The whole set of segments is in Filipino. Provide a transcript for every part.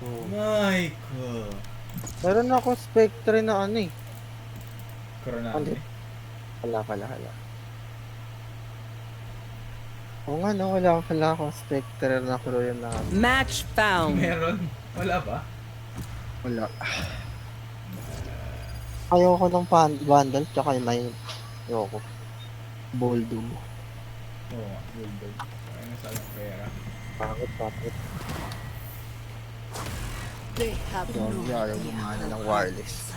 Oh. My God. Meron akong Spectre na ano eh. Coronami. Wala. Oo nga no, wala akong Spectre na Kuroyan na ano. Match found. Meron. Wala ba? Wala. Ayoko ng bundle, tsaka yung may ayoko. Bulldog. Oo nga, bulldog. Ay, nasalang pera. Bakit? They have Grabe, ayaw gumana ng wireless.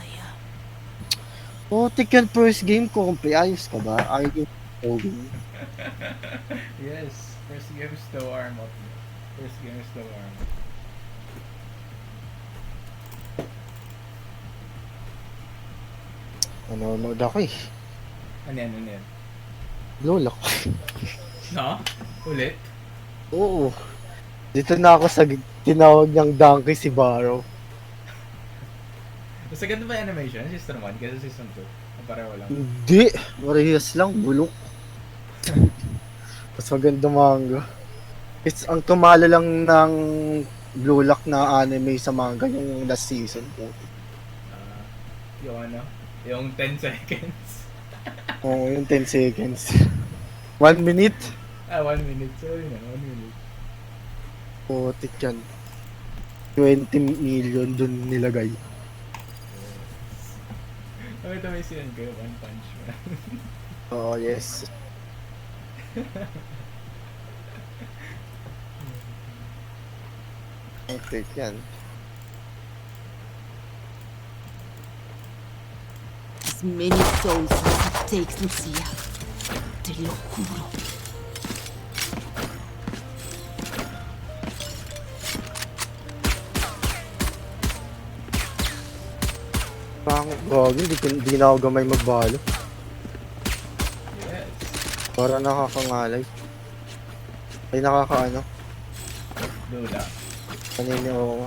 Tik yan first game ko. Ayos ka ba? Ayaw yung Yes. First game is the warm-up. First game is the warm-up. Nanonood ako eh. Ano yan? Blue lock. No? Ulit? Oo. Dito na ako sa tinawag niyang donkey si Barrow. Mas ganda ba yung animation? Season 1 kasi season 2. Pareho lang. Hindi. Marihas lang. Bulok. Mas maganda manga. Ang tumalo lang ng Blue Lock na anime sa manga yung last season po. Yung ano? Yung 10 seconds. Oo, yung 10 seconds. 1 minute. 1 minute. Sorry na, 1 minute. Tik yan. 20 million dun nilagay. Ito may sinend ko yung One Punch Man. Oh, yes. Tik yan. as many souls as it takes, Lucia. Te lo juro. Pangit, gagi, hindi na ako gamay magbalo. Yes. Para nakakangalay. Ay, nakakaano. Lola. Kanina ako.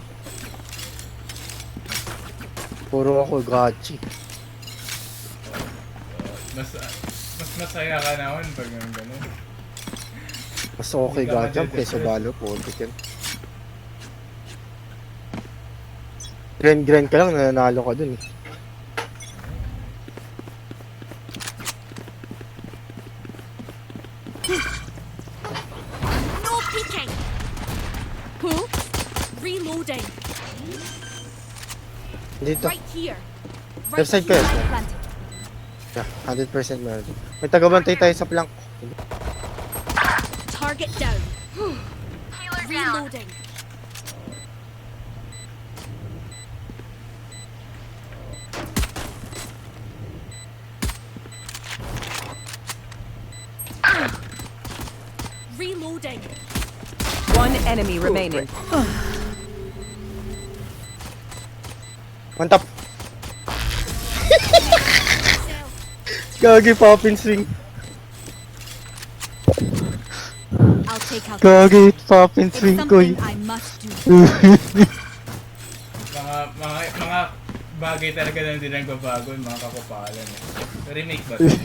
Puro ako gachi. Mas masaya ka naman pag yung gano'n. Mas okay Hindi ka gachi ang madidepress. keso balo po. Grind ka lang, nananalo ka dun eh. No peeking! Who? Reloading. Dito. Right here. Left side kayo. Planted. Yeah, 100% meron. May tagabantay tayo sa plank. Target down. Reloading. Reloading. One enemy remaining. One tap. Gagi, poppin swing. I'll take out. Gagi, poppin It's swing ko something I must do. Mga bagay talaga na hindi nagbabago yung mga kapapalan. Remake ba ito?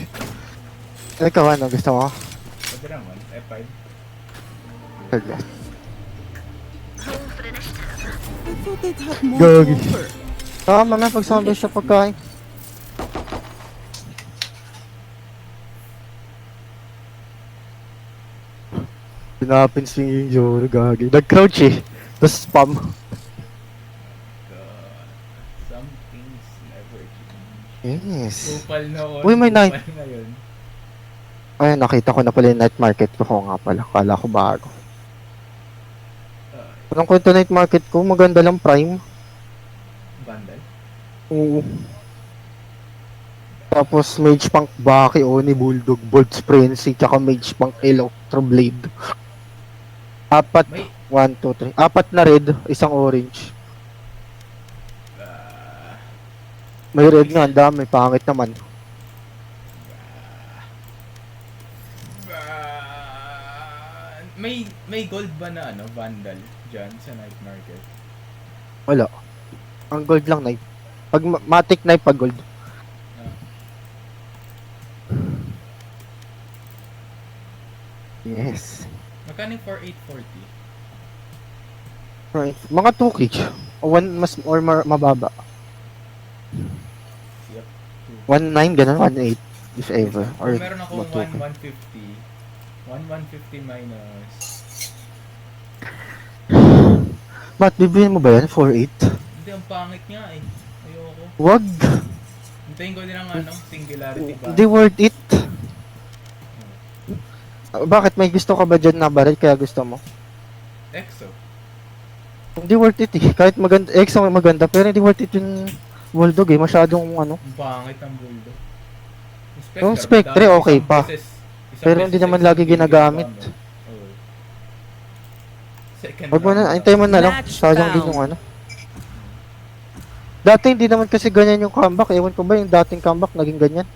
Ikaw, ano gusto mo? Pwede naman. F5. Sige. I thought they'd have more Gagi. to offer. Mamaya pagsabi sa pagkain. Pinapin swing yung Joro, gagi. Nag-crouch eh. Tapos spam. God. Some things never change. Yes. Kupal noon. Uy, may night. Kupal ngayon. Ay, nakita ko na pala yung night market ko. Oo nga pala. Kala ko bago. Anong kwento night market ko? Maganda lang prime. Bandal. Oo. Tapos Mage Punk Baki, Oni Bulldog, Bolts Frenzy, tsaka Mage Punk Electroblade. Apat. May 1, 2, 3. Apat na red, isang orange. ah, May red nga, ang dami. Pangit naman. may gold ba na ano, Vandal dyan sa night market? Wala. Ang gold lang knife. Pag matic knife pag gold. Yes. Magkano yung 4840? Right. Mga 2K. 1 mas or mababa. Yep. 1.9 ganun, 1.8 if ever. Kung Or meron akong matuto. 150 minus... Ba't bibilin mo ba yan? 4.8? Hindi, ang pangit nga eh. Ayoko. Wag! Hintayin ko din ang singularity ba? Hindi worth it. Bakit? May gusto ka ba dyan na baril kaya gusto mo? EXO. Hindi worth it eh. Kahit maganda, EXO maganda, pero hindi worth it yung Bulldog eh. Masyadong ano. Ang pangit ng bulldog. Yung Spectre, okay pa. Pero hindi naman lagi ginagamit. Oo. Second Wag mo na, round antay mo na lang. Match Sayang din found. yung ano. Dati hindi naman kasi ganyan yung comeback. Ewan ko ba yung dating comeback naging ganyan?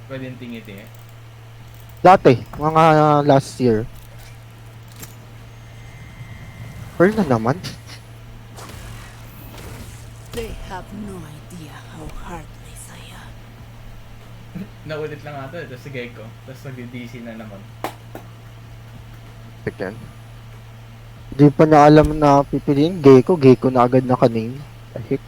Pwede yung tingi-tingi. Dati, mga last year. Pearl na naman. They have no idea how heartless I am. Naulit lang ata, tapos sige ko. Tapos nag-DC na naman. Again. Di pa niya alam na pipiliin. Gecko na agad na kaname. Ahik.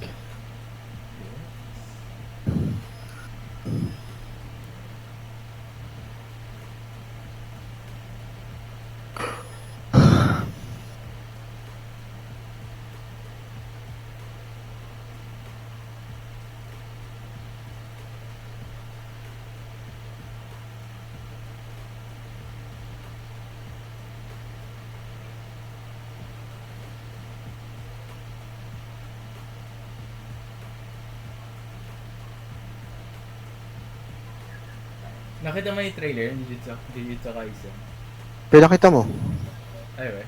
Nakita mo yung trailer, Jujutsu Kaisen. Pinakita mo. Ay, we.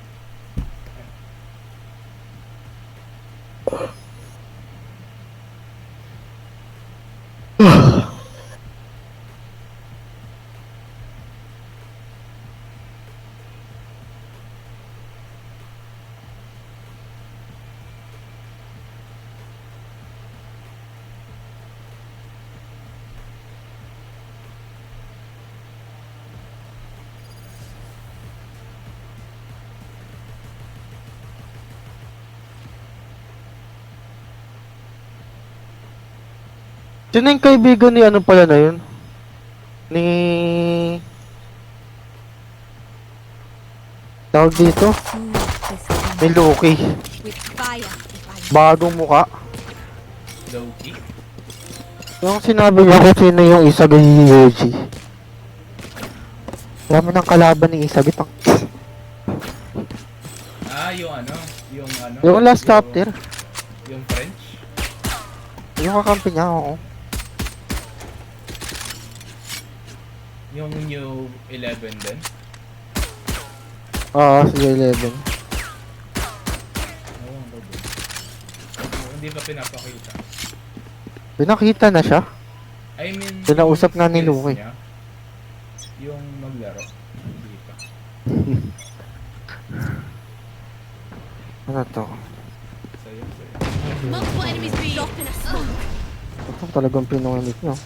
Sino yung kaibigan ni ano pala na yun? Ni... Tawag dito? Ni Loki. With fire, if I Bagong muka. Loki. Yung sinabi niya kung sino yung Isagi ni Yoji. Alam mo ng kalaban ni Isagi. Ah, yung ano? Yung ano? Yung last chapter. Yung French? Yung kakampi niya, oo. Yung new 11 din? Oo, si 11. Oo, ang bago. Hindi pa pinapakita. Pinakita na siya. I mean, Pinausap yung nga ni skills Luke eh. niya, yung maglaro. Hindi pa. Ano to? Sa'yo. multiple enemies B. Drop in a smoke. Ito talagang pinunganit nyo.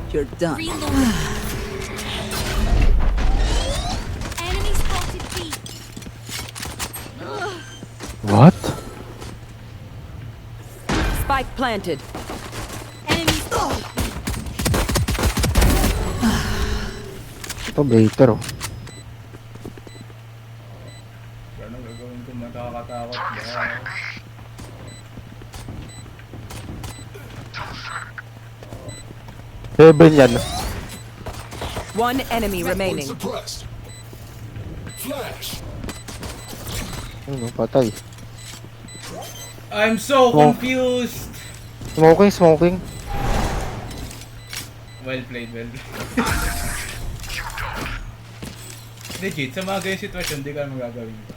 You're done. Reloading. Enemy spotted B. What? Spike planted. Enemy spotted B. Ito baiter oh. Ano gagawin ko makakatakot ba? Heaven yan. One enemy remaining. Suppressed. Flash. Ano, patay. I'm so Oh. confused! Smoking. Well played, well played. Legit, sa mga ganyan sitwasyon, di ka naman gagawin ko.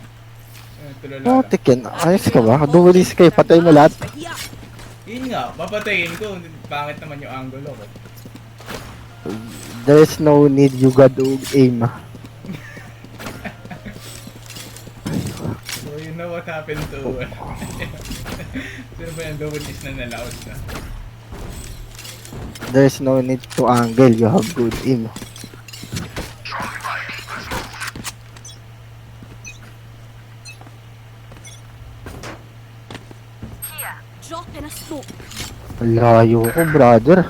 Tulala Oh, lang. tikin. Ayos ka ba? Duelist kayo. Patay mo lahat. Yun nga, papatayin ko. Pangit naman yung angle ko. There's no need you got to aim. So you know what happened to... Sino ba yung double is na nalaos na? There's no need to angle. You have good aim. Drop in a smoke. Layo ko, brother.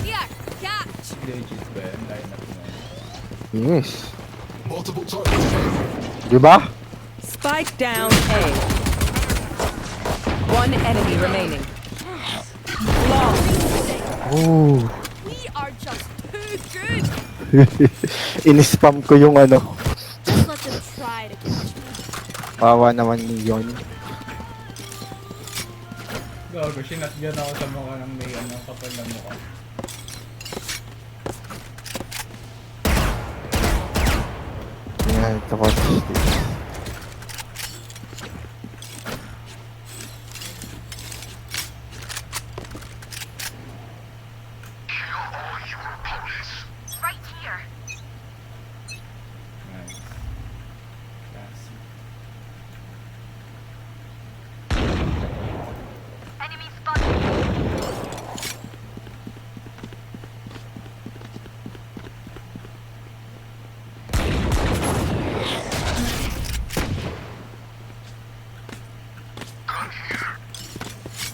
Here, catch. Legit ba yan? Lineup mo. Yes. Multiple targets. Di ba? Spike down A. One enemy remaining. Long. Oh. We are just too good. In-spam ko yung ano. Just let them try to catch me. Pawa naman yun. Gago, sinatgan ako sa mukha ng may ano, kapal na mukha. Yan, ito ko. Nice. Classy.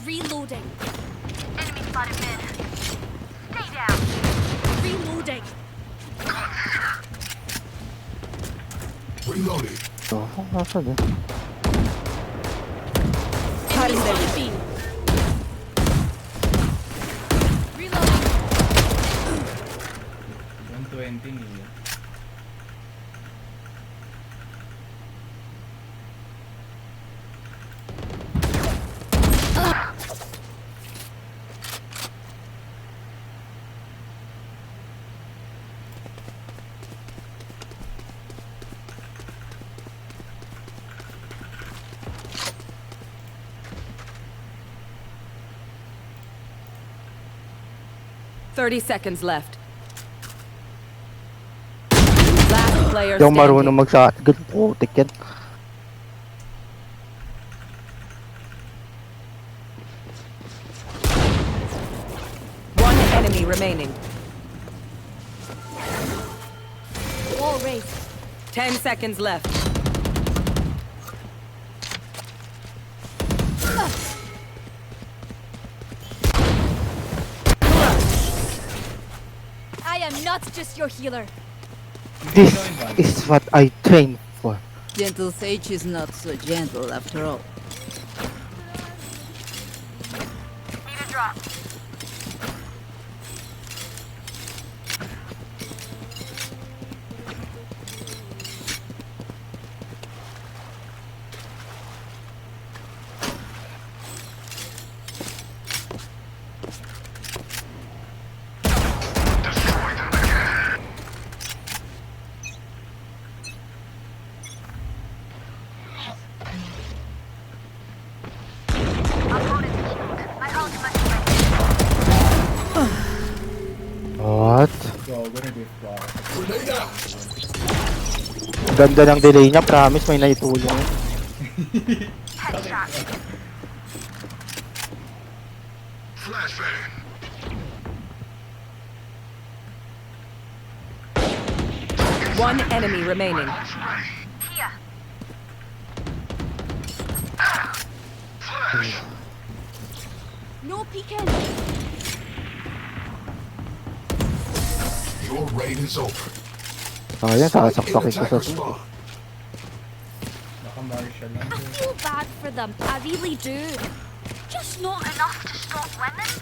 Reloading. Enemy spotted mid. Stay down. Reloading. Reloading. Oh, nasaan eh? Enemy spotted B. Reloading. 120 nila. Thirty seconds left. Last player Yung marunong standing. mag-shotgun. Putik yan. One enemy remaining. Wall raised. 10 seconds left. I am not just your healer. This is what I trained for. Gentle Sage is not so gentle after all. What? Gago, nag-gift pa ako. Grenade out. Ganda ng delay niya. Promise may naitulong. Flashbang. One enemy remaining. No peeking. Your raid is over. Ayan, In sasaksakin ko sa attacker spawn. Baka Marshall lang. I feel bad for them. I really do. Just not enough to stop winning.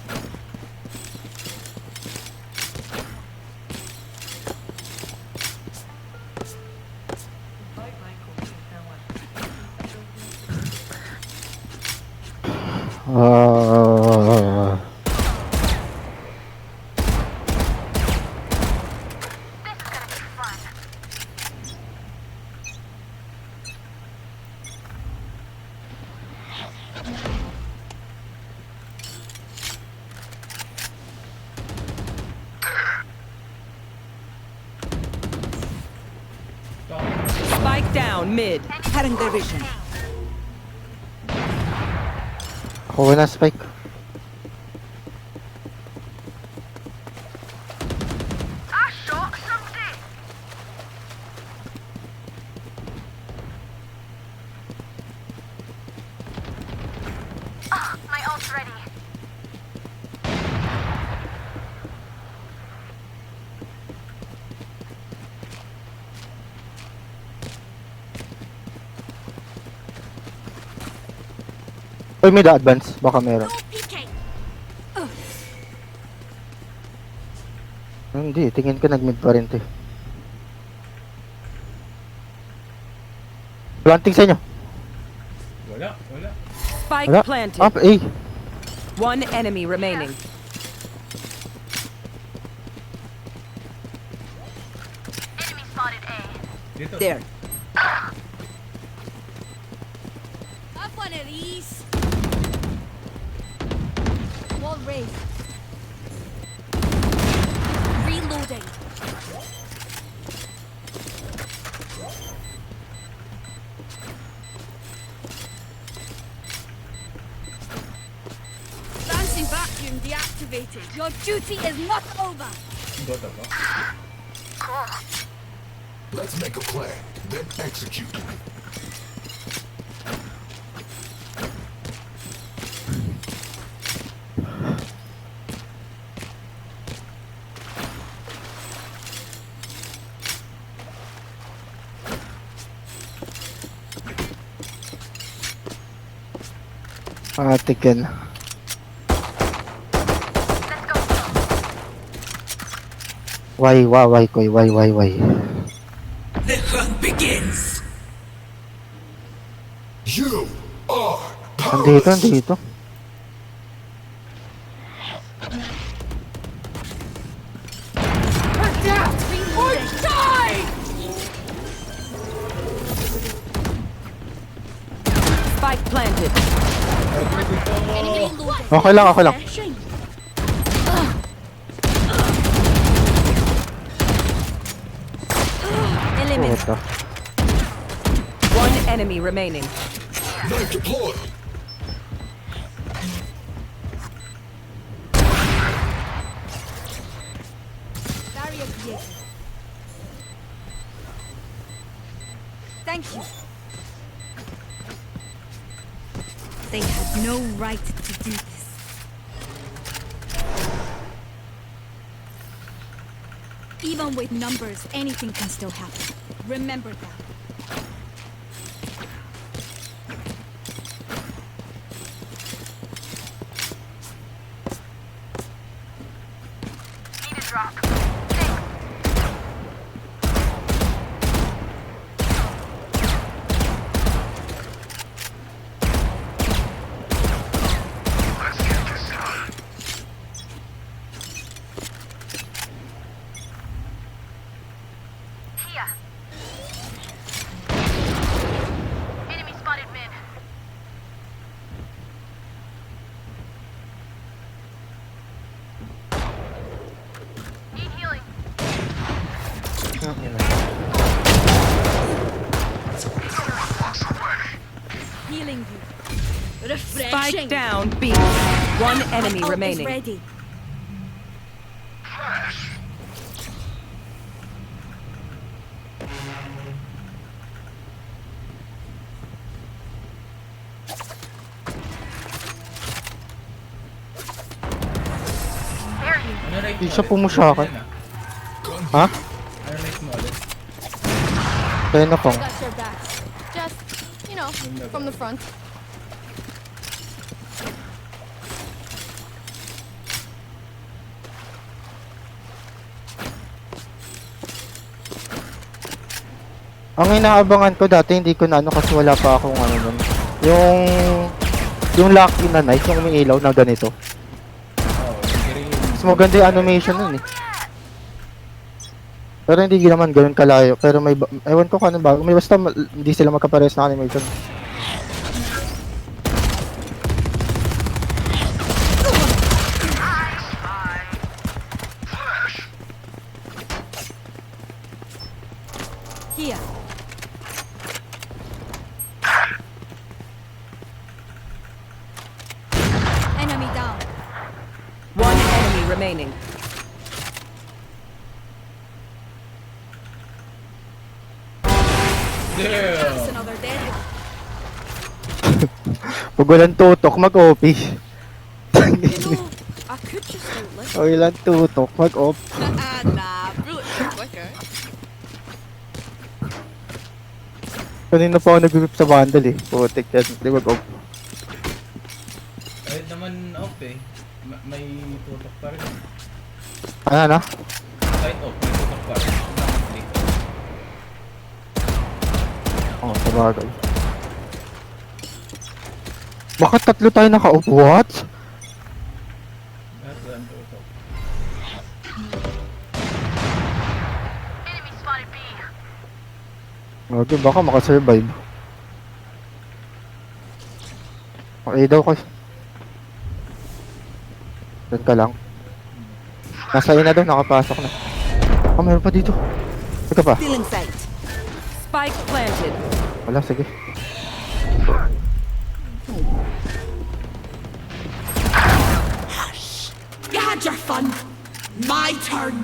Spike down mid. Cutting their vision. Kuha na spike. Uy, may advance. Baka meron. No peeking. Hindi, tingin ko nag-mid pa rin to. Planting sa inyo. Wala. Spike Wala. planted. Up, A. One enemy remaining. Dito. There. Have one of these. Wall raised. Reloading. Bouncing vacuum deactivated. Your duty is not over. Bota pa. Let's make a plan, then execute. Tiken. Why, koy, why. You are Andito, powerless. andito. Spike planted. Reloading. Okay lang, okay lang. Refreshing. Eliminate. Ito. One enemy remaining. Knife deployed. Barrier created. Thank you. They had no right to do this. Even with numbers, anything can still happen. Remember that. Healing you. Refreshing. Spike down B. One enemy Ult is remaining. ready. Ano right Di mo siya ulit? pumusyakan. Yan, Ha? Ano right mo ulit? Kaya na kong. Got your back. Just, you know, from the front. Ang inaabangan ko dati, hindi ko na ano kasi wala pa akong ano nun. Yung lucky na knife, yung may ilaw na ganito. Sige rin. Mas maganda yung animation nun eh. Pero hindi naman ganun kalayo. Pero may, ewan ko kung ano bago. May basta hindi sila magkapares na animation. Here. Enemy down. One enemy remaining. Damn! That's another dead one. Pag walang tutok, mag-OP. You know, I could just outlist. Pag walang tutok, mag-OP. Nah, brilliant. Quicker. Kanina pa ako nag-group sa bundle eh. Putik yan, hindi mag-OP. eh. May tutok pa rin. Ano? Kahit off, may tutok pa rin. Dito. Oo, sabagay. Bakit tatlo tayo nakaupo? What? Lahat lang tutok. Okay, baka makasurvive. Okay daw kasi. Doon ka lang. Nasa ina daw, nakapasok na. Ah, mayroon pa dito. Teka pa. Still in sight. Spike planted. Wala, sige. You had your fun. My turn.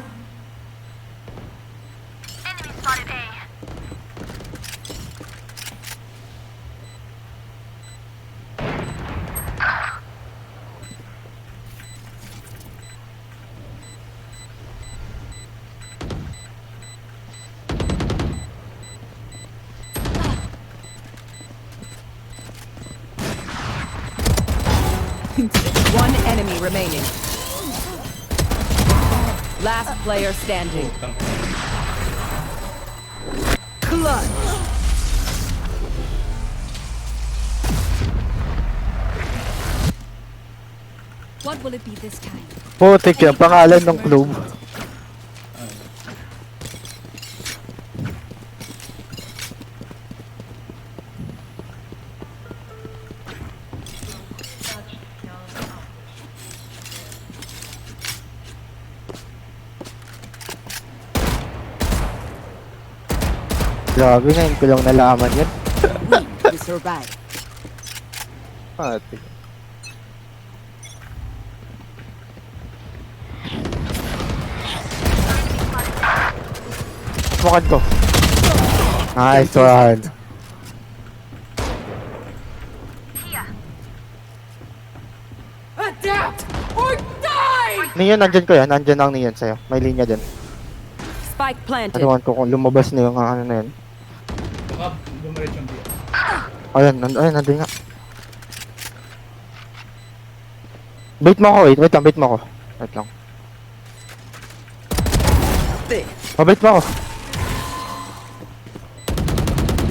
One enemy remaining. Last player standing. Tang. Clutch. What will it be this time? Putik yan, pangalan ng club. Grabe, ngayon ko lang nalaman yan. We survive. Putik. Sumakan ko. Nice one. Adapt or die! Niyan, nandyan ko yan. Nandyan ang niyan sa'yo. May linya din. Spike planted. Ano ko kung lumabas na yung ano na yan. Baka bumalit yung biya. Ayun, ayun, nandun nga. Bait mo ako, wait lang, bait mo ako. Wait lang. Oh, bait mo ako.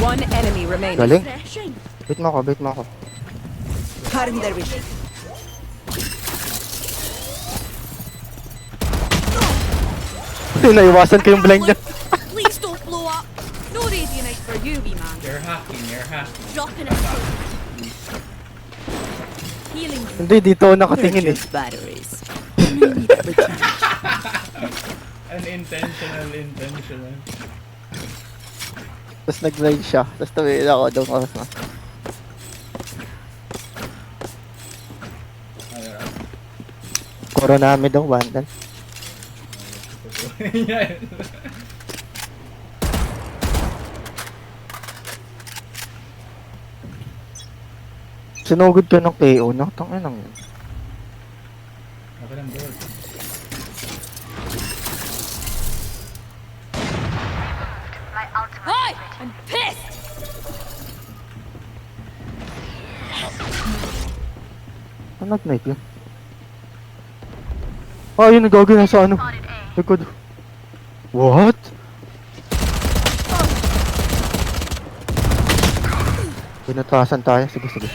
One enemy remaining. Galing. Refreshing. Bait mo ako, bait mo ako. Cutting their vision. Naiwasan ko yung blind niya. Please don't blow up. No radiant for you, wee man. You're hacking, you're hacking. Dropping a smoke. Healing you. Hindi, dito ako nakatingin eh. Batteries. Unintentional, intentional. Tapos nag-ride siya. Tapos tumingin ako doon ko na. Ayun. Koronami daw, bandal. Yan. Sinugod ka ng KO, no? Tangin lang yun. Okay lang, bro. Hi! I'm pissed! Ano nag-knife yun? Ah, yun, nagagawin na sa ano. Likod. What? Pinatasan tayo. Sige, sige.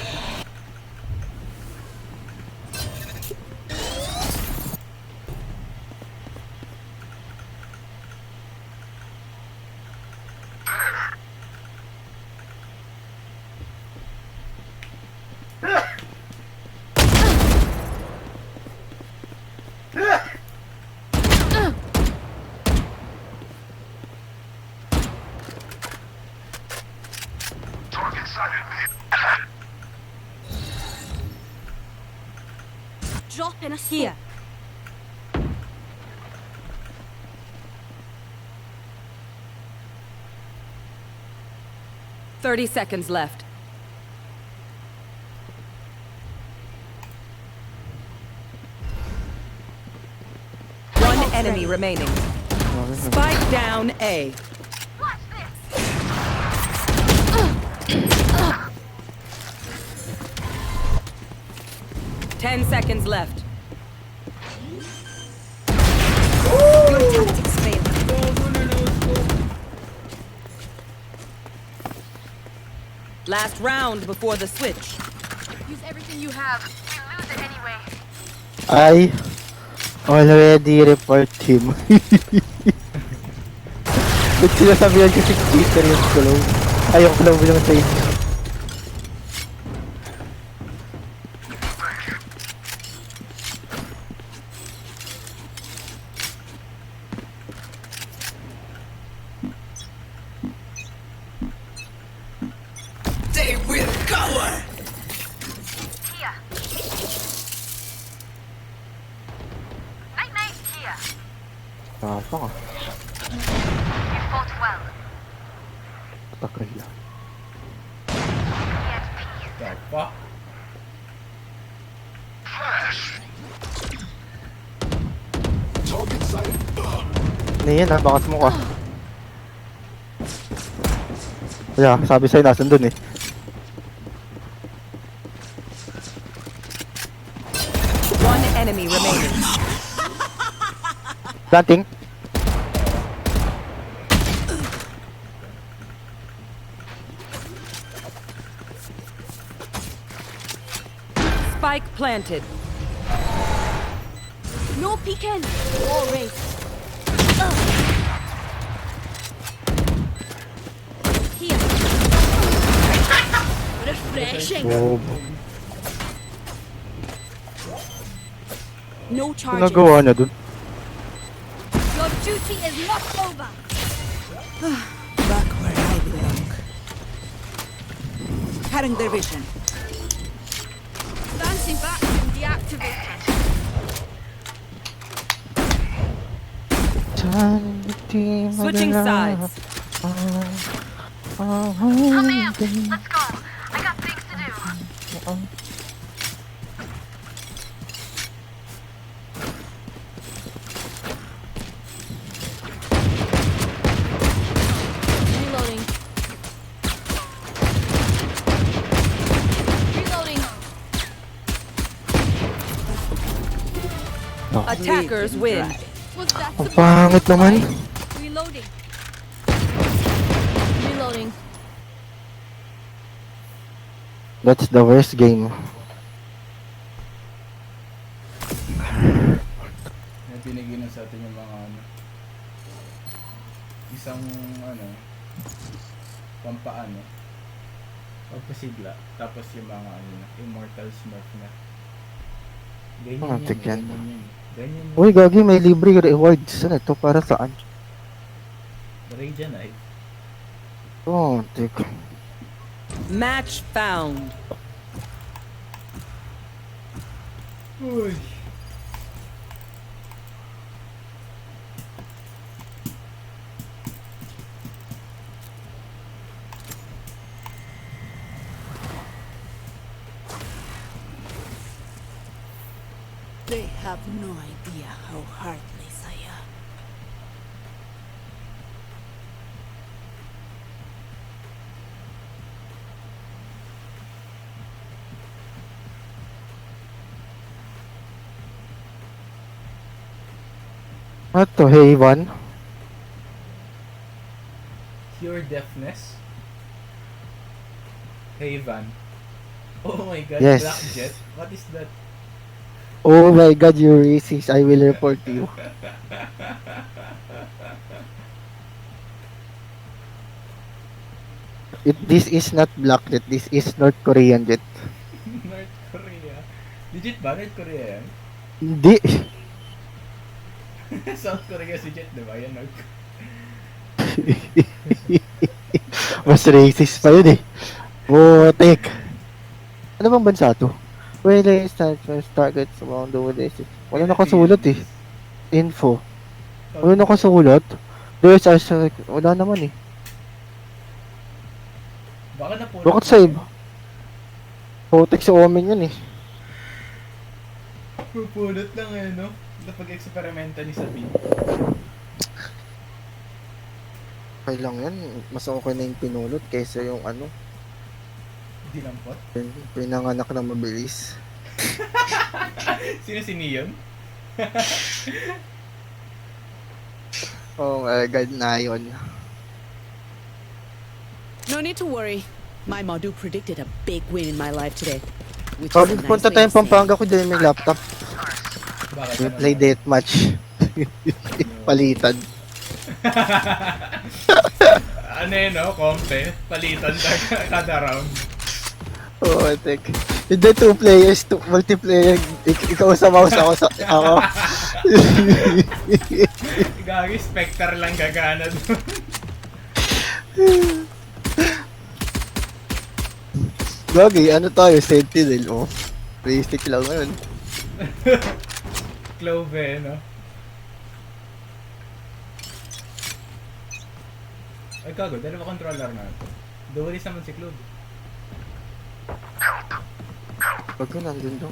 Drop in a Here. smoke. 30 seconds left. One enemy remaining. Spike down A. 10 seconds left. Your tactics failed. Gogo na no-scope. Last round before the switch. Use everything you have. You lose it anyway. I already report him. Ba't sinasabihan kasi cheater yung kulong? Ayaw ko lang bilang sa inyo. Apa ka? Takay lang. The fuck? Target sighted. Ano yan ha? Bakas mo ka. Kaya, sabi sa'yo nasan dun eh. One enemy remaining. Planting. Spike planted. No peeking. Wall race. Here. Refreshing. Oh, No ano charges. nagawa niya dun? Your duty is not over. Back where I belong. Cutting their vision. Dancing vacuum deactivated. Switching sides. Let's go. I got things to do. Reloading. Reloading. Attackers win. Was that Ang the pangit naman. Reloading. Reloading. That's the worst game. Yan pinigilan sa atin yung mga ano. Isang ano. Pampaano. Pagpasigla. Tapos yung mga ano na. Immortal Smurf na. Ganyan Ah, yan. tigyan. Ganyan yan. Ganyan yan. Uy, gagi, may libre rewards. Ano ito? Para saan? Radiant Knight. Oh, tik. Match found. Uy. They have no idea how heartless I am. Ano to? Haven? Pure Deafness. Haven. Oh my god, Yes. Black Jet. What is that? Oh my god, you're racist. I will report you. This is not Black Jet. This is North Korean Jet. North Korea. Legit ba? North Korea yan? Hindi. South Korea si Jet, diba? Yan North Korea. Mas racist pa yun eh. Butik. Ano bang bansa to? Where they start first targets around the world. Wala nakasulat eh. Info. Wala nakasulat. There's also, wala naman eh. Baka napulot. Bakit save? Putik sa Omen yun eh. Pupulot lang eh, no? Napag-eksperimenta ni Sabine. Okay lang yan. Mas okay na yung pinulot kaysa yung ano, Dinampot. pinanganak na mabilis. Sino si Neon? Oh my god, na yun. No need to worry. My Madu predicted a big win in my life today. Which Oh, is a nice punta way tayong of saying- Pampanga ko din may laptop. Bakit? We play deathmatch. Palitan. Ano yun, no? Kompe. Palitan kada round. Oh, tek. Hindi 2 players, multiplayer. Ikaw sa mouse, ako sa... Ako. Gagi, Spectre lang gagana doon. Gagi, ano tayo? Sentinel, oh. Realistic lang ngayon. Clove, no? Ay, gago. Dalawa controller na ito. Dualis naman si Clove. Wag ko nandun daw.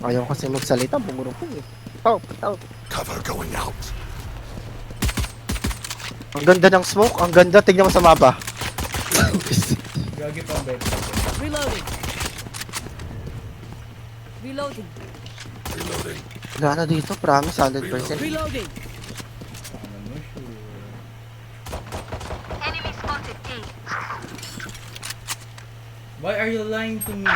Ayaw kasi magsalita, bumurupong eh. Tao. Cover going out. Ang ganda ng smoke, ang ganda. Tignan mo sa mapa. Gagi pa ang bet. Reloading. Reloading. Reloading. Wala na dito, promise, 100%. Reloading. Ano mo, sure. Why are you lying to me?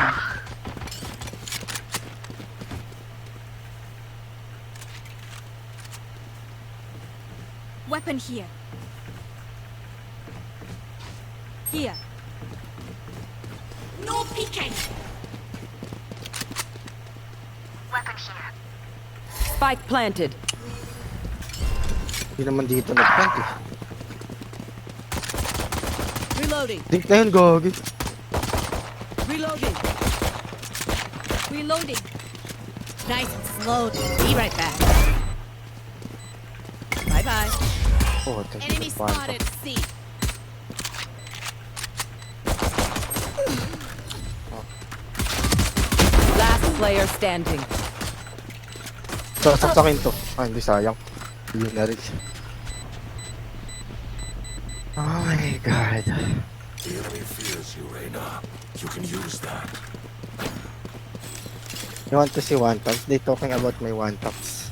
Weapon here. Here. No peeking. Spike planted. Hindi naman dito nag-plant eh. Reloading. Dink na yun, Gogi. Reloading. Reloading. Nice and slow. Be right back. Bye bye. Oh, tek. Enemy spotted. C. Last player standing. Sasaksakin to. Ah, hindi sayang. Yun na rin siya. Oh my god. The enemy fears you, Reyna. You can use that. You want to see one taps? They talking about my one taps.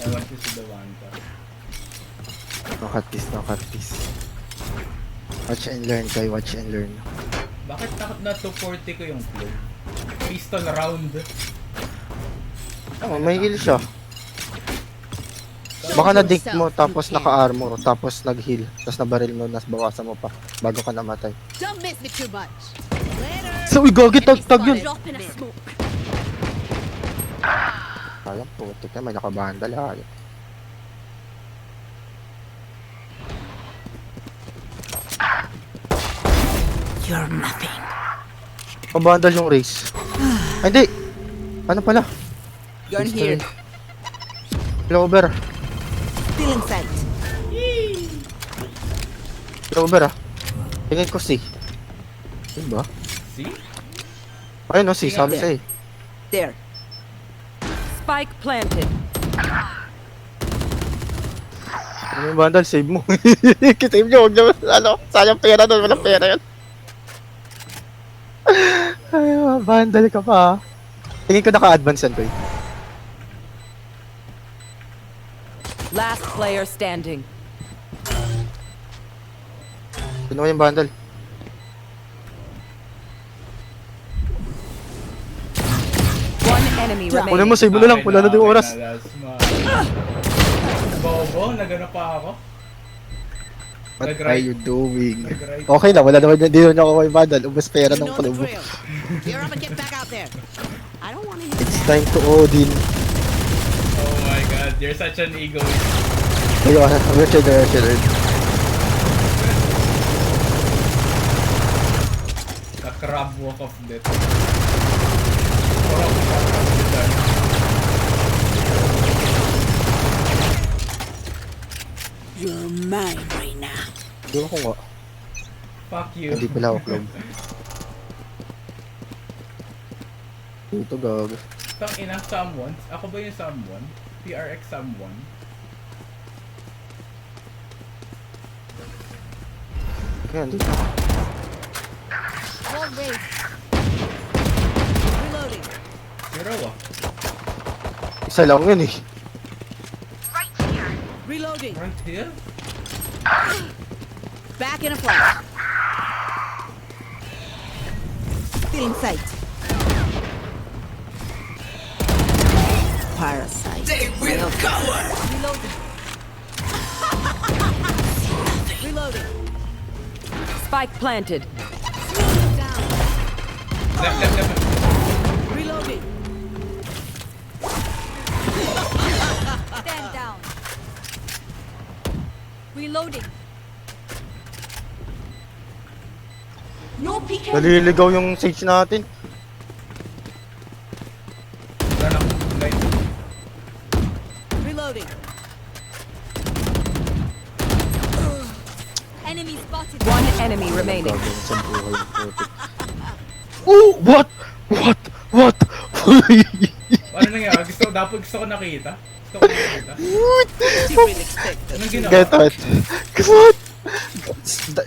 I want to see the one tap. No cut this, no cut this. Watch and learn, guy. Watch and learn. Bakit takot na 240 ko yung flow? Pistol round. Oh, may heal siya. Baka na-dink mo, tapos naka-armor, tapos nag-heal, tapos nabaril mo, nas bawasan mo pa, bago ka namatay. Don't miss me too much. Later. So, Gogi, tag yun! Drop in a smoke. Alam, putik na, may nakabandal, ayun. You're nothing. Pabandal yung race. Ay, hindi! Ano pala? Gun here. Clover. Feeling sent. Clover ah. Tingin ko si. Yun ba? See? Ayun no, si, sabi sa'yo. There. Spike planted. Ano yung bandal? Save mo. Save nyo, huwag nyo. Ano? Sayang pera doon, walang pera yun. Ay, bandal ka pa. Tingin ko naka-advance yan ko eh. Last player standing. Sino yung bandal? One enemy Kunin remaining. mo, save mo na lang. Wala na din oras. Bobo, nagano pa ako. What Nag-right. are you doing? Nag-right. Okay na, wala naman, hindi naman ako may bandal. Ubus pera ng club. Gear up and get back out there. I don't want to It's time to Odin. Oh my god, you're such an egoist. Ayun, Richard. The crab walk of death. Crab walk of death. You're mine right now. Hindi ko nga. Fuck you. Hindi pala ako club. Dito gag. Tang ina, someone. Ako ba yung someone? PRX someone? Kaya dito. Wall raised. Reloading. Zero ah. Isa lang yun eh. Reloading. Right here? Back in a flash. Still in sight. Parasite. They will cover. Reloading. Reloading. Spike planted. Left. Reloading. Stand down. Reloading. No peeking. Naliligaw yung Sage natin. Wala na. Right. Reloading. Enemy spotted. One enemy remaining. Gagawin sa buhay ng putik. Oh! What? What? What? Ano nangyari? Gusto ko nakita. Gusto ko nakita. Didn't expect that. Anong ginawa? Get out. What?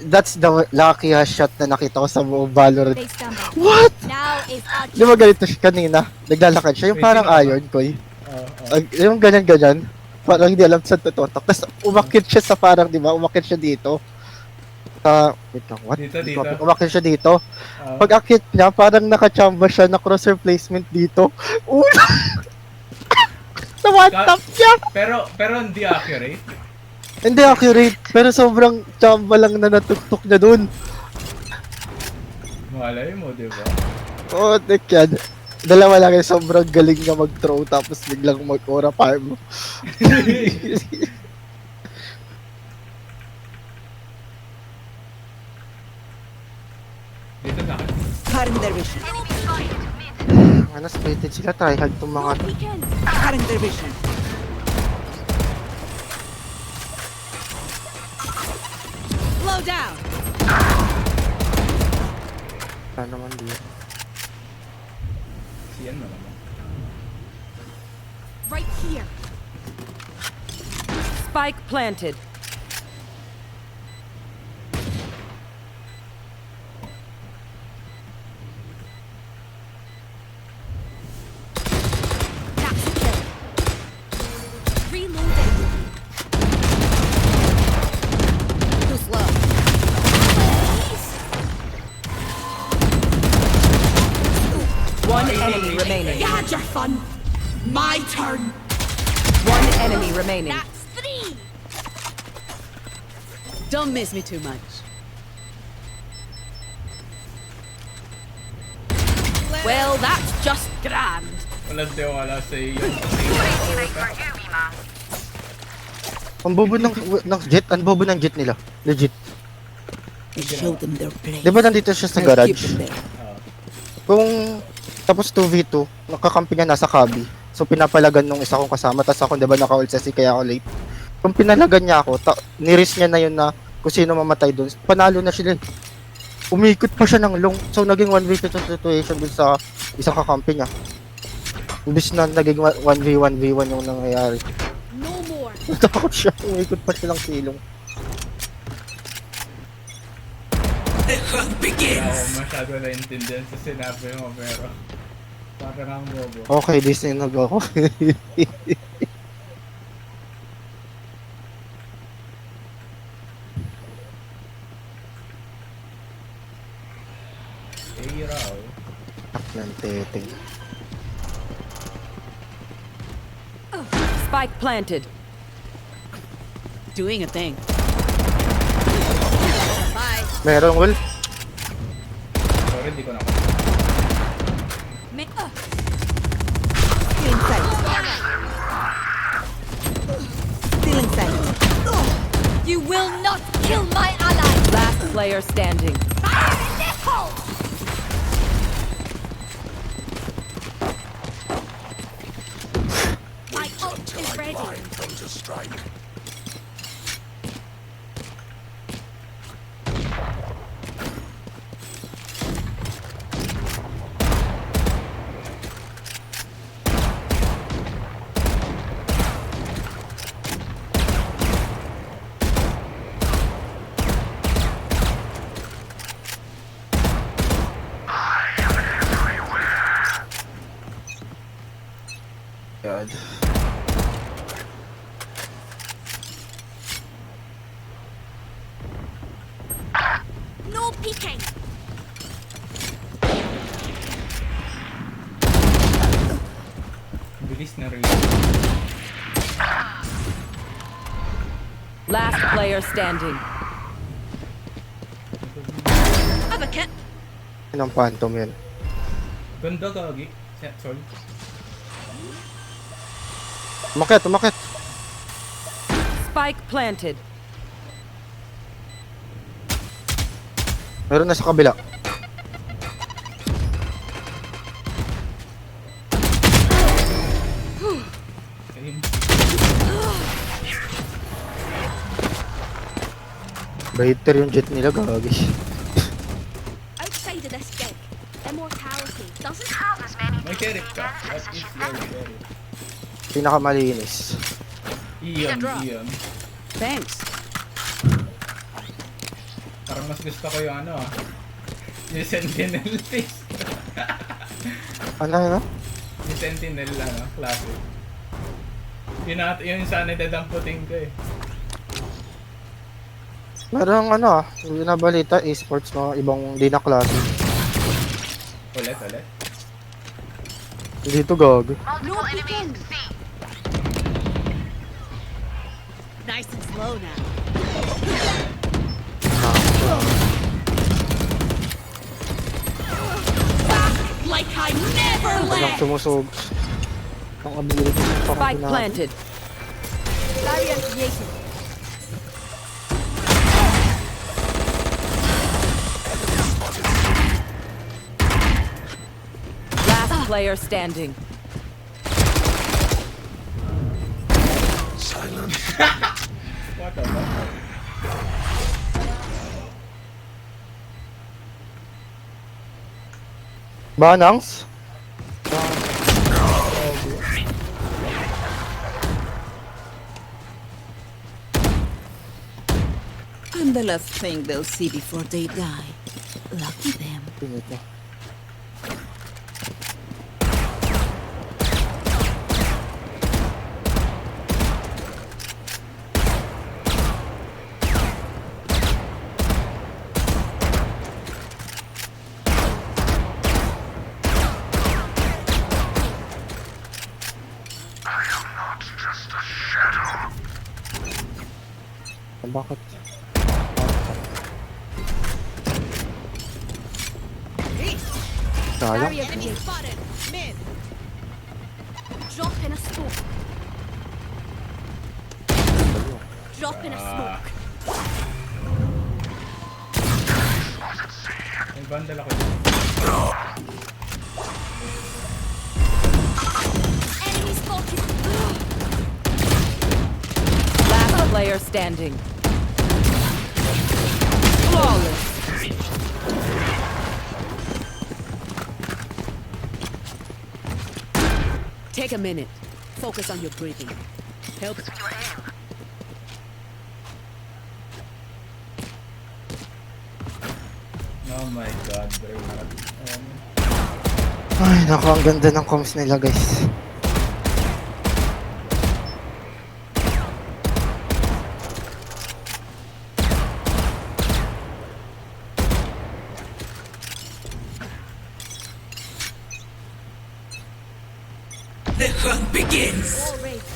That's the luckiest shot na nakita ko sa buong Valorant. They stumble. What? Now is our Di ba ganito siya kanina? Naglalakad siya. Yung Wait, parang sino ba? iron, Koy. Oo. Yung ganyan-ganyan. Parang hindi alam saan tututok. Tapos umakit siya sa parang, di ba? Umakit siya dito. Wait lang, what? Dito. Umakit siya dito. Oo. Pag akit niya, parang nakachamba siya na cross replacement dito. Ulo! Nawatap siya! Pero hindi accurate. Hindi accurate, pero sobrang chamba lang na natugtok niya dun. Malay mo, di ba? Oo, tek yan. Dalawa lang yung sobrang galing niya mag-throw tapos biglang mag-aura farm. Dito sa akin. Cutting their vision. Ano, spirited sila, tryhard tong mga to. weekend. Cutting their vision. Slow down. Wala naman dito. Siyan mo naman. Right here. Spike planted. That's a kill. Reloading. Too slow. One enemy remaining. You had your fun. My turn. One enemy remaining. That's 3. Don't miss me too much. Well, that's just grand. Walang tiwala sa iyo. Ang bobo ng jet, ang bobo ng jet nila. Legit. I showed them their place. Di ba nandito siya sa I'll keep garage? them there. Kung tapos 2v2, nakakampi niya nasa cubby. So pinapalagan nung isa kong kasama, tapos ako, di ba, naka-ult sa C, kaya ako late. Kung pinalagan niya ako, niris niya na yun na kung sino mamatay dun, panalo na sila. Umikot pa siya ng long, so naging 1v2 situation dun sa isang kakampi niya. Imbis na naging 1v1v1 yung nangyayari. No more. Natakot siya, umikot pa siya ng silong. Hindi ako masyado naintindihan sa sinabi mo, pero parang ang bobo. Okay, Disney nag ako. Eh, raw. Ng teteng. Spike planted. Doing a thing. Meron, Will. Sorry, hindi ko na. Still in sight. Still in sight. You will not kill my ally. Last player standing. Fire in the hole. My ult is ready. Blind them to strike. peeking. Bilis na rin. Last player standing. Advocate. Yun ang phantom yun. Ganda gagi. Sorry. Umakit, umakit. Spike planted. Meron na sa kabila. Ayun. Baiter yung jet nila, gagi. Outside of this gig, immortality doesn't have as many May carry ka. At is very very. Pinakamalinis. Iyon, iyon. Thanks. Parang mas gusto ko yung ano ah. Yung Sentinel face. Ano na? Yung Sentinel ano, klase. Yun sana dadamputin ko eh. Meron ano yung nabalita, esports mga ibang di na klase. Ulit. Dito gag. no peeking. Nice and slow now. Like I never Walang left. sumusog. Ang ability ng Spike planted. Barrier created. Last player standing. Silence. What the fuck? Banangs? I'm the last thing they'll see before they die. Lucky them. Pinit na. Bakit? Sayang. Barrier enemy spotted. Mid. Drop in a smoke. Drop in a smoke. May bundle ako dito. Enemy spotted. Last player standing. Flawless. Take a minute. Focus on your breathing. Help. Oh my god, bro. Ay, naku, ang ganda ng comms nila, guys. The hunt begins. All raised.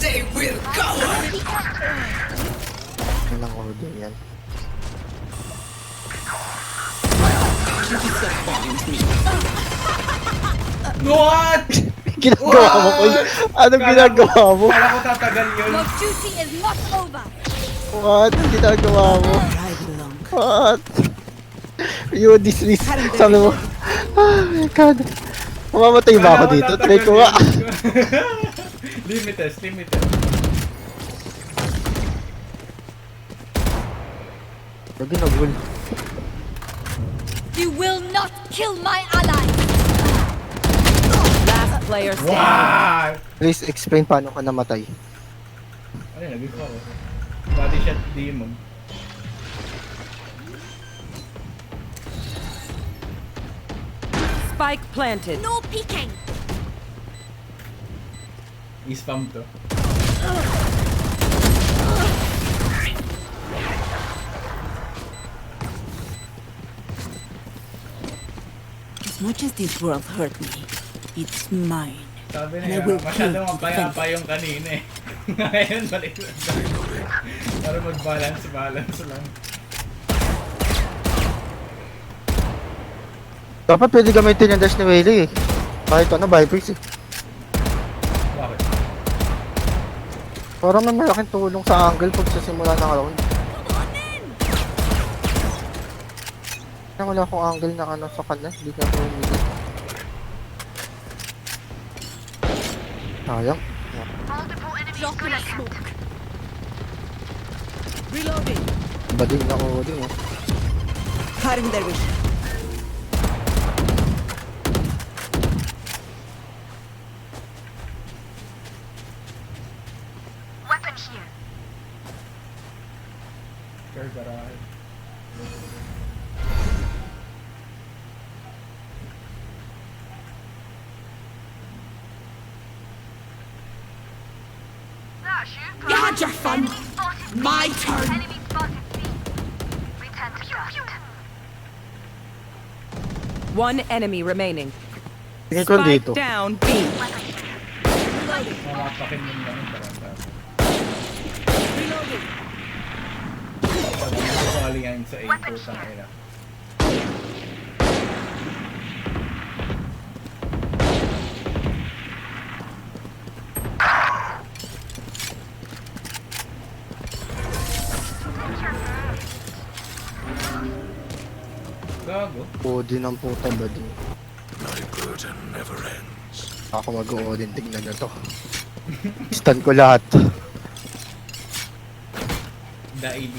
They will cover. Yun ang order yan. What? Ginagawa mo ko yun? Anong ginagawa mo? Kala ko tatagal yun. Your duty is not over. What? Ginagawa mo? Ride along. What? You dismiss. Sabi mo, oh my god. Mamamatay ba ako dito? Try ko nga. Limited. Lagi nagul. You will not kill my ally. Last player standing. Wow! Please explain paano ka namatay. Ano yun, nag-go ako. Body shot demon. Spike planted. No peeking. I-spam to. As much as this world hurt me, it's mine. Sabi And I niya, will masyadong kill to mapayapa yung kanina eh. Ngayon, balik lang. Para mag-balance lang. Dapat pwede gamitin yung dash ni Waylay eh. Kahit ano, Vipers eh. Bakit? Parang may malaking tulong sa angle pag sa simula ng round. Wala akong angle na ano sa kanya, hindi na ako umili. Sayang. Drop in a smoke. Reloading. Bading ako din eh. Cutting their vision. Sure, garay. You had your fun. My turn. One enemy remaining. Tingin ko dito. Spike down B. Mamapakin yung ganun parang Reloading. Falling yan sa aim ko sa kanila. Gago. Odin ang puta bading. My burden never ends. Ako mag-Odin, tingnan na to. Stun ko lahat. Daig.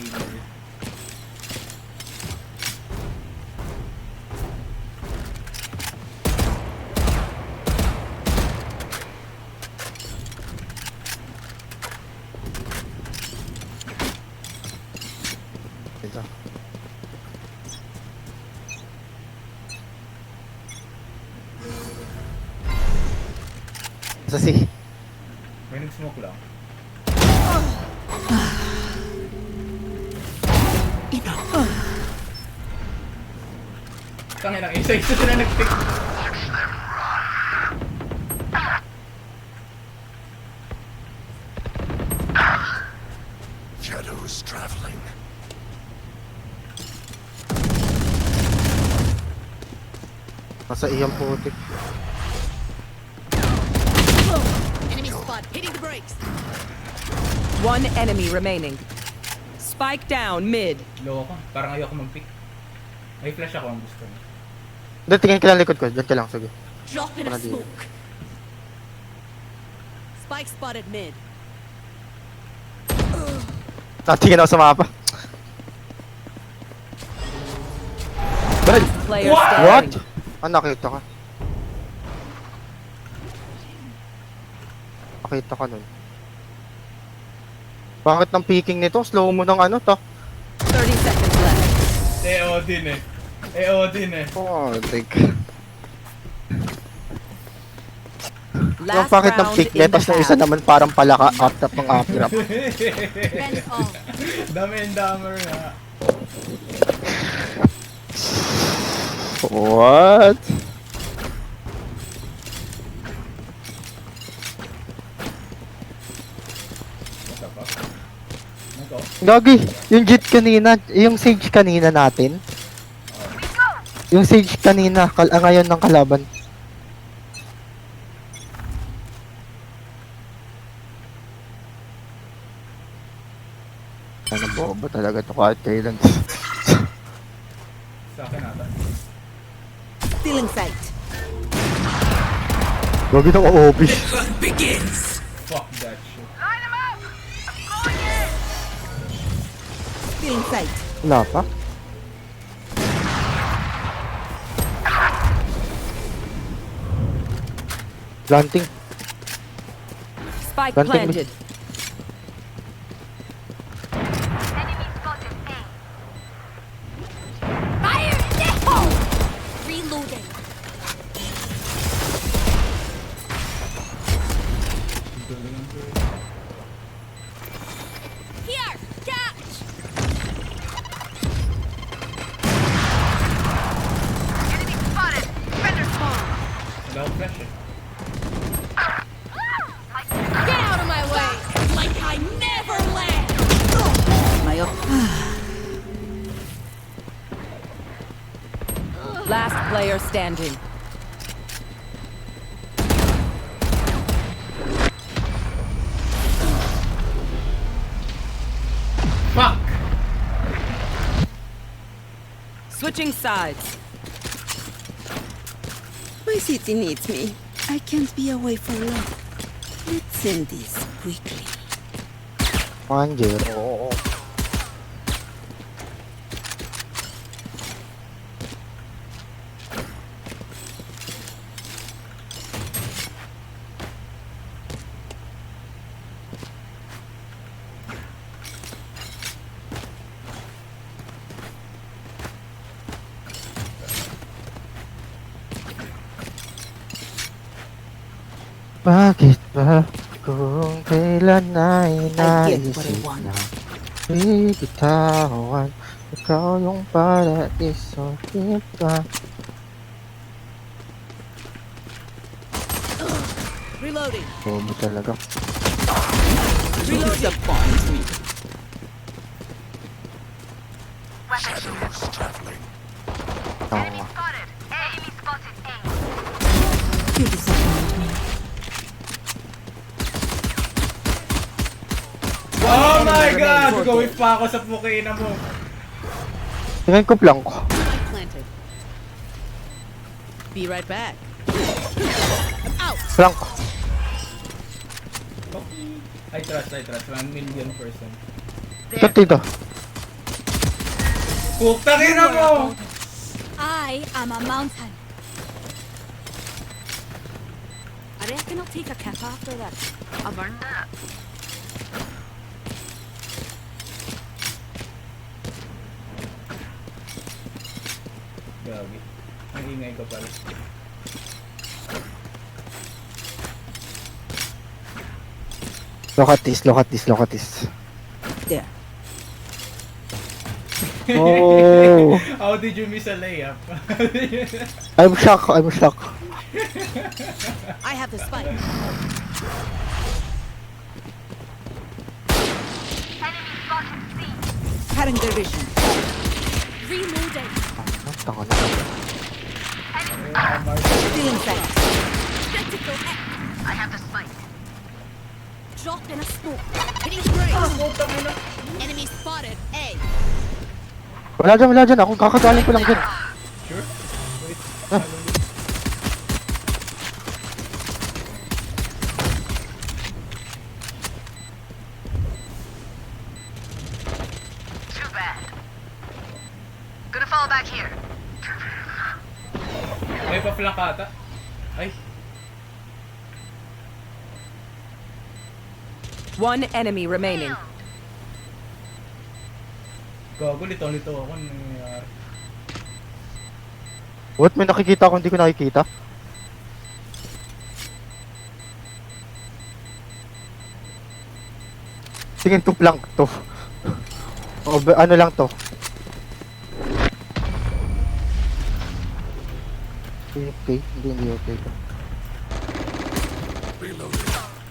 Ito. Sa si. May nag-smoke lang. Tangin ang isa-isa sila nag-pick. Shadows traveling. Nasa iyang putik. Enemy spot. Hitting the brakes. One enemy remaining. Spike down mid. Loko ka. Parang ayoko mag-pick. May flash ako ang gusto mo. Doon, tingin ka lang likod ko. Diyan ka lang, sige. Drop in a Para di- smoke. Spike spotted mid. Tingin ako sa mapa. Dahil, Player What? what? standing. Ah, nakita ka. Nakita ka nun. Bakit ng peeking nito? Slow mo ng ano to? 30 seconds left. Odin eh. Odin eh. Oh, like... Yung Last bakit ng round peak in the tapos ng isa half. naman parang palaka up-tap ng up-trap. Vent off. Dami and dumber nga. What? What the fuck? Nako. Gagi, yung Jit kanina, yung Sage kanina natin. Yung Sage kanina, ngayon ng kalaban. Ano bobo talaga to kahit kailan. Sa akin ata. Still in sight. Gagi ng OB. Fuck that shit. Still in sight. Wala pa. Planting. Spike Planting planted. Fire in the hole! Reloading. Here! Catch! Wala akong flash eh. Get out of my way! Like I never left! Last player standing. Fuck! Switching sides. My city needs me. I can't be away for long. Let's end this quickly. Manjero. Bakit ba kung kailan ay I get what I naisip want. na bibitawan ikaw yung paraiso, diba? Reloading. Bobo talaga. Disappoint me. Shadows traveling. Tama. You disappoint me. Oh my enemy god! remaining. Gawin pa ako sa pukina mo. Tingnan ko lang ko. Planted. Be right back. Plank. I trust. 1,000,000%. Ikot dito. Putangin na mo! I am a mountain. I reckon I'll take a kip after this. I've earned it. Gagi. Ang ingay ko pala. Look at this, look at this, look at this. There. Oh, How did you miss a layup? I'm shocked, I'm shocked. I have the spike. Cutting their vision. Reloading. Tanga na. Still inside. Critical hit. I have the spike. Drop in a smoke. Hitting spray. Enemy spotted. A. Wala dyan. Ako kakagaling ko lang dyan. Sure? Wait. May pa-flank ata. Ay, One enemy remaining. gago, litong-lito ako. Ano nangyayari? What? May nakikita ako, hindi ko nakikita. Tingin to plank to. O, ano lang to. Okay, hindi okay to.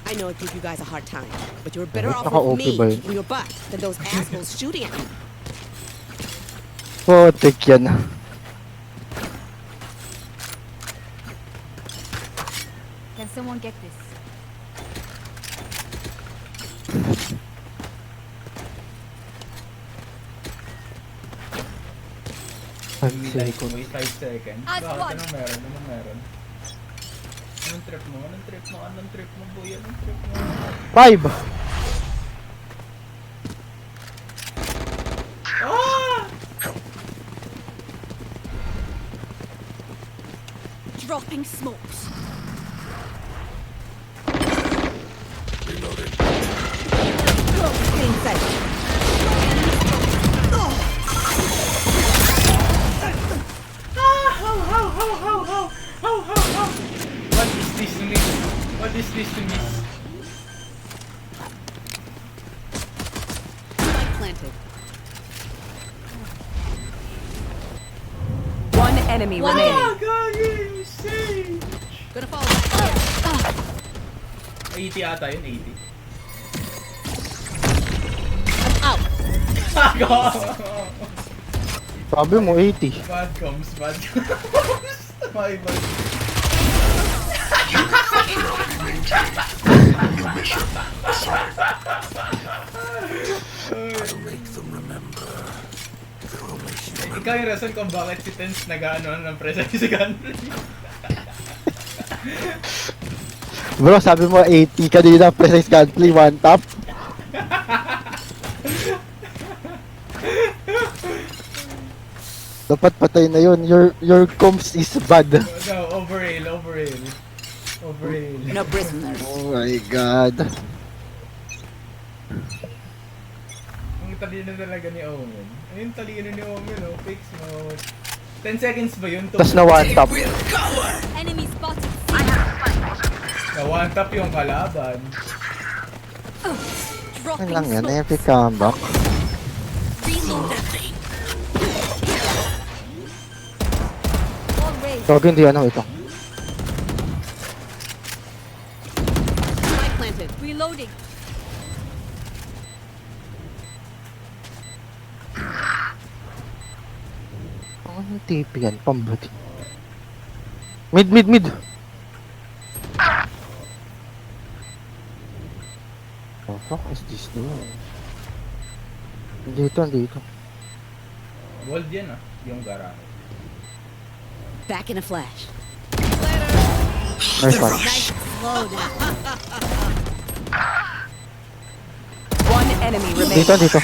I know I give you guys a hard time, but you're better Bakit off naka-OP with me ba yun? kicking your butt than those assholes shooting at me. Putik yan. Can someone get this? Hindi like, wait 5 seconds. As Bakit? one. Anong meron? Anong trip mo? Boy? Anong trip mo? 5! Ah! Dropping smokes. Hitting sight. What is this to me? What is this to me? Spike planted. One enemy remaining. Ah, gagi! Sage! Gonna 80 ata yun, 80. Out. Sabi mo, 80. Bad comms, bad comms. My bad. New mission. I'll make them remember. They're only human. Ikaw yung rason kung bakit si Tense nag-ano ng present si Gunry. Bro, sabi mo 80 kanina, precise gunplay, one tap. Dapat patay na yun. Your comms is bad. No, overrail. Overrail. No prisoners. Oh my god. Ang talino talaga ni Omen. Ayun, talino ni Omen, oh. Fix mode. 10 seconds ba yun? Tas na one tap. Enemy spotted. Na one tap yung kalaban. Dropping Ano lang yan, smoke. epic comeback. Reload. All raised. Tawag hindi ano ito. Spike planted. Reloading. Ang TP yan, pambuti. Mid. Oh, fuck is this doing? Dito. Gold yan ah, yung garahe. Back in a flash. Nice one. Nice. Slow down. One enemy remaining. Dito.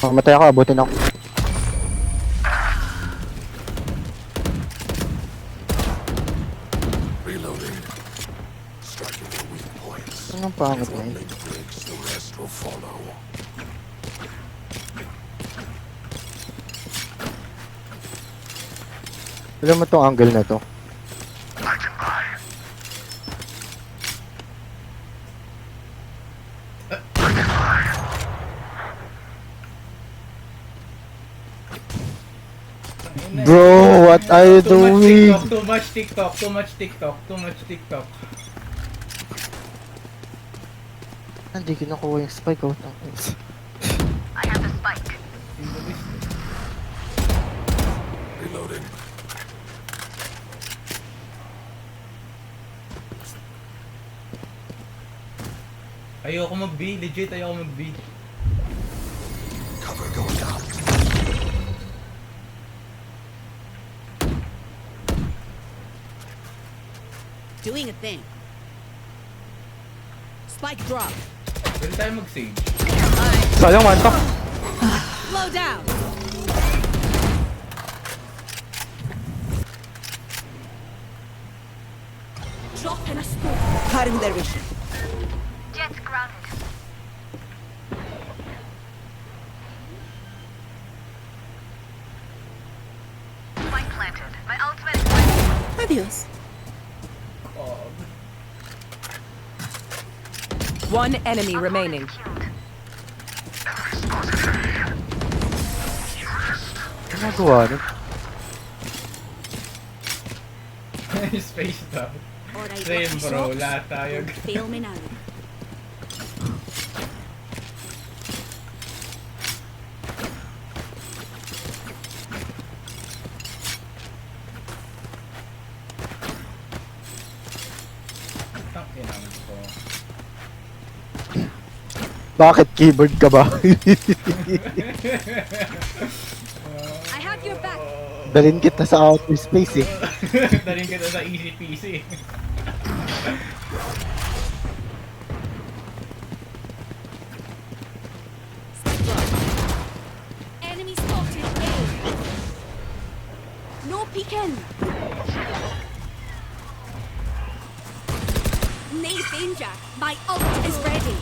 Mamatay ako, abutin ako. Reloading. Striking for weak points. Anong pangit If na one yun? link breaks, the rest will follow. Alam mo tong angle na to? Bro, what are you doing? Too much TikTok. Hindi kinukuha yung spike out. Reloading. Ayoko mag-B, legit ayoko mag-B. Cover going out. Doing a thing. Spike drop. Pwede tayo mag-sage. Sayang one tap. Slow down. Drop in a smoke. Cutting their vision. Jets grounded. Spike planted. My ultimate is ready. Adios. God. One enemy remaining. Ginagawa nun? Space down. Alright, Same watch bro, yourselves. lahat tayo. Don't fail me now. Tangina ko. Bakit keyboard ka ba? I have your back. Dalhin kita sa outer space eh. Daling kita sa easy peasy. Enemy spotted. A. No peeking. Need danger. My ult is ready.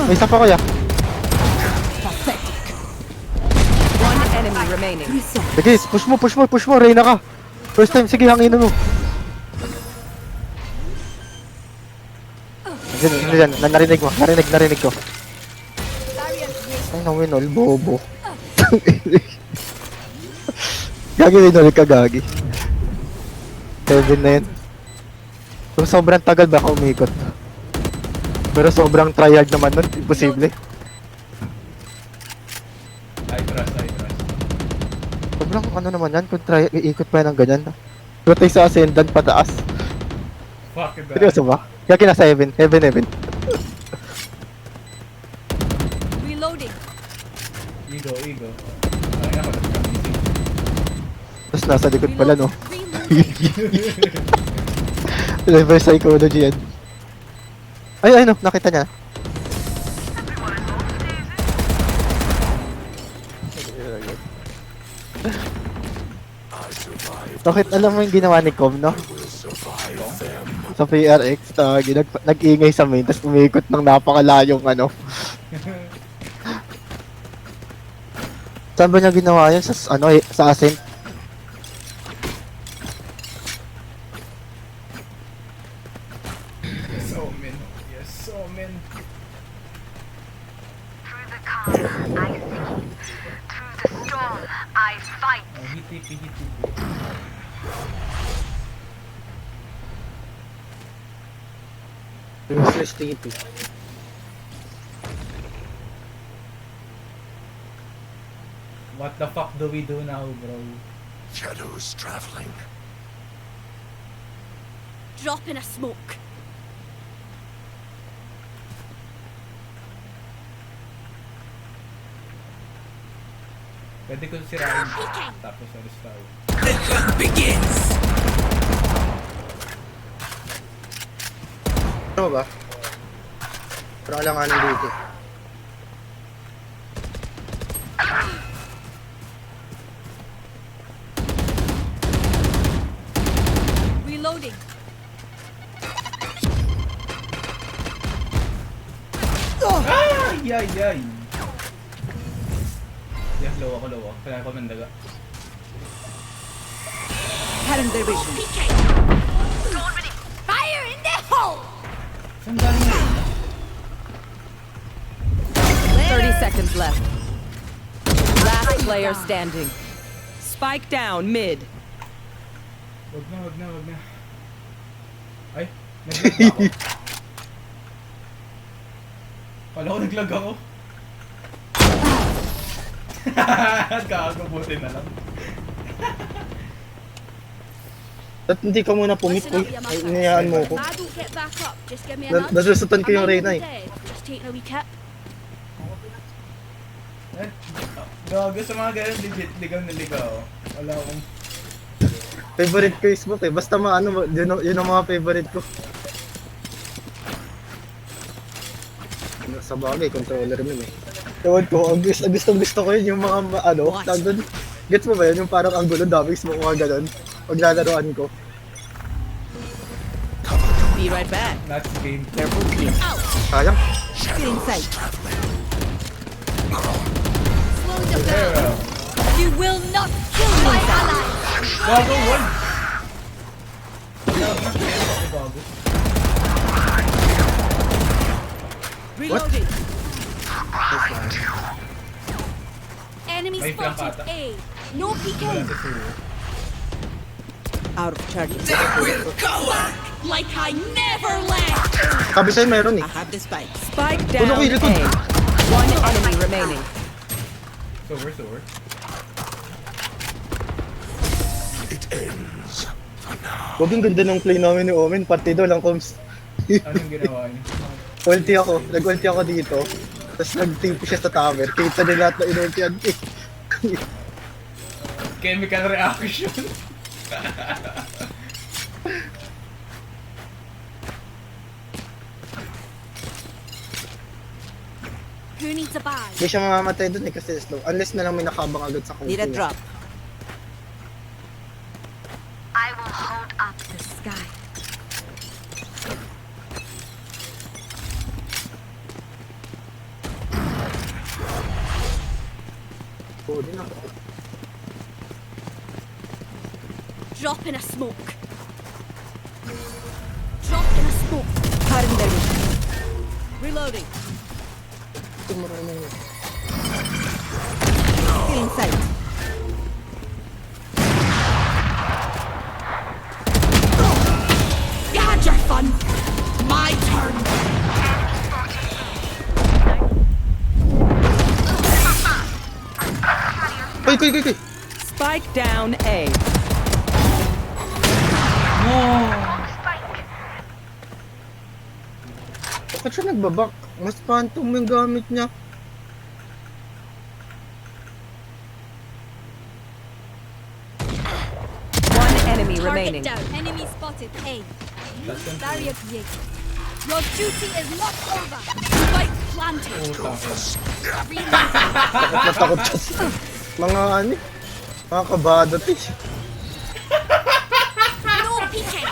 May isa pa kuya. One enemy remaining. Sige, push mo, Reyna ka. First time, sige, hangin mo. Diyan, narinig ko. Ay, nawinol, bobo. Gagi, winol ka, gagi. 7 na yun. Kung sobrang tagal baka umikot. Pero sobrang tryhard naman nun, imposible. I trust. Sobrang ano naman yan, kung iikot pa yan ng ganyan. Rotay sa ascendant pataas. Fuck that. Seryoso ba? Kaya kinasa heaven. Reloading. Ego. Ay, ako, that's amazing. Tapos nasa likod pala, no? Reloading. Reverse psychology yan. Ay, no, nakita niya. I survived. Bakit alam mo yung ginawa ni Com, no? Will survive them. Sa PRX, nag-ingay sa main, tapos umikot ng napakalayong ano. Saan ba niya ginawa yun? Sa, ano, sa Ascent? Yes, Omen. Yes, Omen. Through the calm, I see. Through the storm, I fight. Oh, hit. Useless TP. What the fuck do we do now, bro? Shadows traveling. Drop in a smoke. Pwede ko sirain. Peeking. Tapos restart. Ano ba? Pero alanganin dito. Reloading. Ay! Yeah, low ako. Kaya ako mandaga. Current division. Fire in the hole. Saan galing yun? 30 seconds left. Last player standing. Spike down mid. Wag na. Ay, naglag ako. Kala ko naglag ako. Kakabuti na lang. At hindi ka muna pumit ko. Ay, inayaan mo ko. I don't get back up. Just give me a nudge. Nasusutan ko yung I'm Reyna eh. dead. Just taking a wee kip. Gago sa mga ganun, legit, ligaw na ligaw. Wala akong... Favorite ko is book eh. Basta maano, yun ang mga favorite ko. Sa bagay, controller nun eh. Ewan ko, ang gusto ko yun yung mga ano, tawag dun. Gets mo ba yun? Yung parang ang gulo, daming smoke mga ganun. Pag lalaroan ko. Be right back. That's game. Careful team. Sayang. Get inside. Slow them down. You will not kill my ally. Gago, one! Gago. Reloading. Enemy May flank spotted ata. A. No Wala peeking. sa suro. Out of charges. Like I never left. Sabi sa'yo meron eh. Have the spike. Spike down Ulo ko, A. likod. One enemy remaining. Sober. It ends for now. Huwag yung ganda ng play namin ni Omen. Partido lang, Coms. Anong ginawa niya? Ulti ako. Nag-ulti ako dito. Tapos nag-TP siya sa tower. Kita na lahat na inultihan eh. Chemical reaction. Who needs a bag? Hindi siya mamamatay dun eh kasi slow. Unless na lang may nakabang agad sa Need a kung drop. I will hold up The sky. Oh, din ako. Drop in a smoke. Drop in a smoke. Current division. Reloading. Ito marunong yun. Target in sight. You had your fun. My turn. Koy. Spike down A. Bakit siya nagbabak? Mas phantom yung gamit niya. One enemy Target remaining. down. Enemy spotted. A. Barrier created. Your duty is not over. Spike planted. Takot na takot siya sa mga ano, mga kabadot eh. No peeking.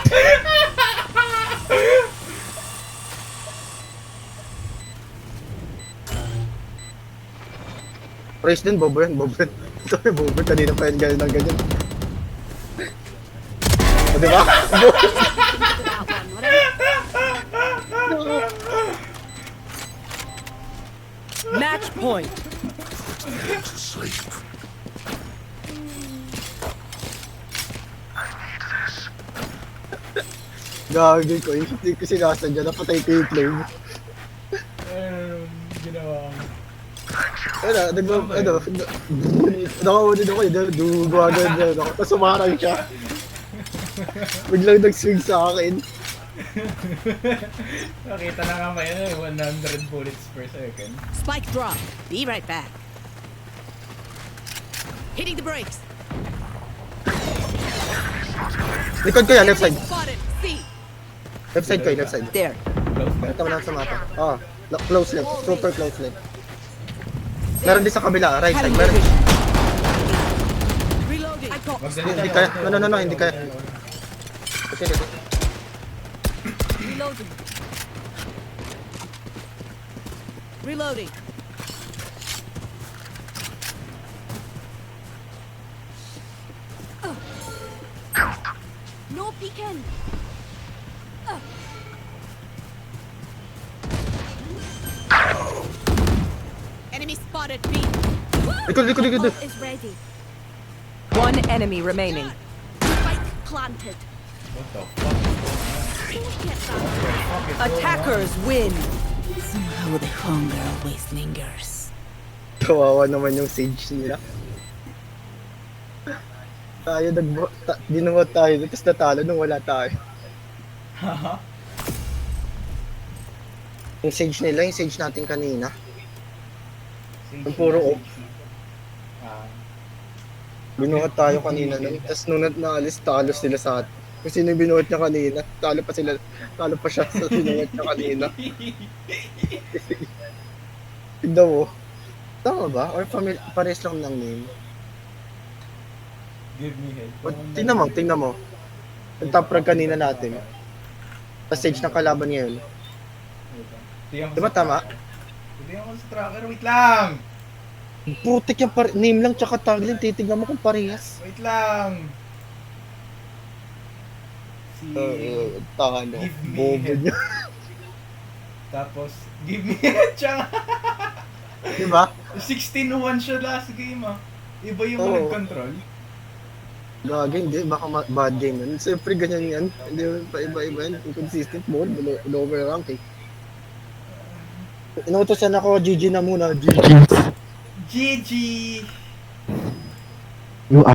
Praise din, bobo yan. Ito yung bobo, kanina pa yan ganyan ng ganyan. O diba? That one, whatever. Match point. To sleep. Gagawin ko, hindi ko sinasadya, napatay ko yung flame. Ginawa ko. Nakawunin ako yun, gumagawin na ako, tapos sumarang siya. Biglang nag-swing sa akin. Nakita na nga kayo eh, 100 bullets per second. Spike drop. Be right back. Hitting the brakes. Likod ko yan, left side. Spotted. C. Left side ko, left side. There. Close ka? Ito mo lang sa mapa. Close left, super close left. Meron din sa kabila, right side, meron. Reloading. I got. Hindi kaya, no, hindi kaya. Okay. Reloading. Reloading. No peeking. Enemy spotted B. Likod. Ult is ready. One enemy remaining. Spike planted. What the fuck? Get that. Attackers win. Somehow the hunger always lingers. Kawawa naman yung sage nila. Tayo dinuwat tayo, tapos natalo nung wala tayo. Haha. Yung sage nila, yung sage natin kanina. Yung puro off. Binuhat tayo kanina nun. Tapos nung naalis, talo sila sa atin. Kung sino yung binuhat niya kanina, talo pa siya sa binuhat niya kanina. Tignan mo. Tama ba? Or pares lang ng name? Give me head. O, tingnan mo. Yung top rank kanina natin. Tapos sage ng kalaban ngayon. Diba tama? Hindi ako sa tracker. Wait lang! Putik yung name lang tsaka tagline. Titignan mo kung parehas. Wait lang! Si... Tano. Give me Bobo head. niya. Tapos, give me head siya. Diba? 16-1 siya last game ah. Iba yung Oo. nag-control. Gagi, hindi. Baka bad game yun. Siyempre ganyan yan. Hindi pa iba-iba yan. Inconsistent mode. Lower rank eh. Inutosan ako. GG na muna. GG. GG! You